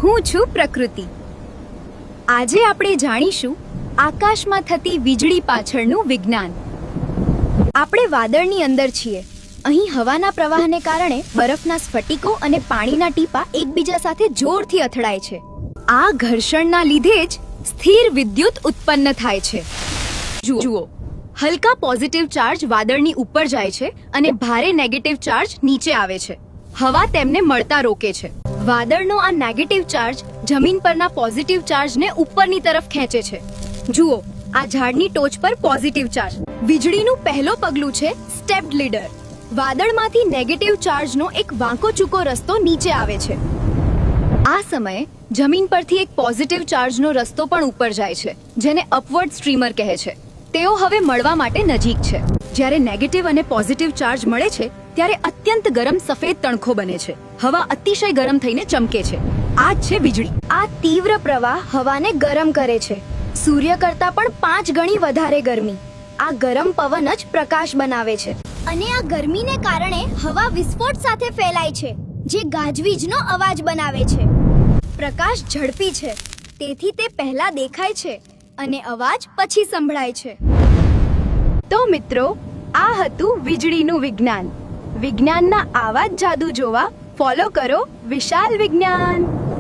હું છું પ્રકૃતિ. આજે આપણે જાણીશું આકાશમાં થતી વીજળી પાછળનું વિજ્ઞાન. આપણે વાદળની અંદર છીએ. અહીં હવાના પ્રવાહને કારણે બરફના સ્ફટિકો અને પાણીના ટીપા એકબીજા સાથે જોરથી અથડાય છે. આ ઘર્ષણના લીધે જ સ્થિર વિદ્યુત ઉત્પન્ન થાય છે. જુઓ, હલકા પોઝિટિવ ચાર્જ વાદળની ઉપર જાય છે અને ભારે નેગેટિવ ચાર્જ નીચે આવે છે. હવા તેમને મળતા રોકે છે. વાદળનો આ નેગેટિવ ચાર્જ જમીન પરના પોઝિટિવ ચાર્જને ઉપરની તરફ ખેંચે છે. જુઓ, આ ઝાડની ટોચ પર પોઝિટિવ ચાર્જ. વીજળીનું પહેલું પગલું છે સ્ટેપ્ડ લીડર. વાદળમાંથી નેગેટિવ ચાર્જનો એક વાંકો ચૂકો રસ્તો નીચે આવે છે. આ સમયે જમીન પરથી એક પોઝિટિવ ચાર્જનો રસ્તો પણ ઉપર જાય છે, જેને અપવર્ડ સ્ટ્રીમર કહે છે. તેઓ હવે મળવા માટે નજીક છે. જ્યારે નેગેટિવ અને પોઝિટિવ ચાર્જ મળે છે ત્યારે અત્યંત ગરમ સફેદ તણખો બને છે. હવા અતિશય ગરમ થઈને ચમકે છે. આ જ છે વીજળી. આ તીવ્ર પ્રવાહ હવાને ગરમ કરે છે. સૂર્ય કરતાં પણ 5 ગણી વધારે ગરમી. આ ગરમ પવન જ પ્રકાશ બનાવે છે. અને આ ગરમીને કારણે હવા વિસ્ફોટ સાથે ફેલાય છે, જે ગાજવીજનો અવાજ બનાવે છે. પ્રકાશ ઝડપી છે, તેથી તે પહેલા દેખાય છે અને અવાજ પછી સંભળાય છે. તો મિત્રો, આ હતું વીજળીનું વિજ્ઞાન. વિજ્ઞાનના આવા જ જાદુ જોવા ફોલો કરો વિશાલ વિજ્ઞાન.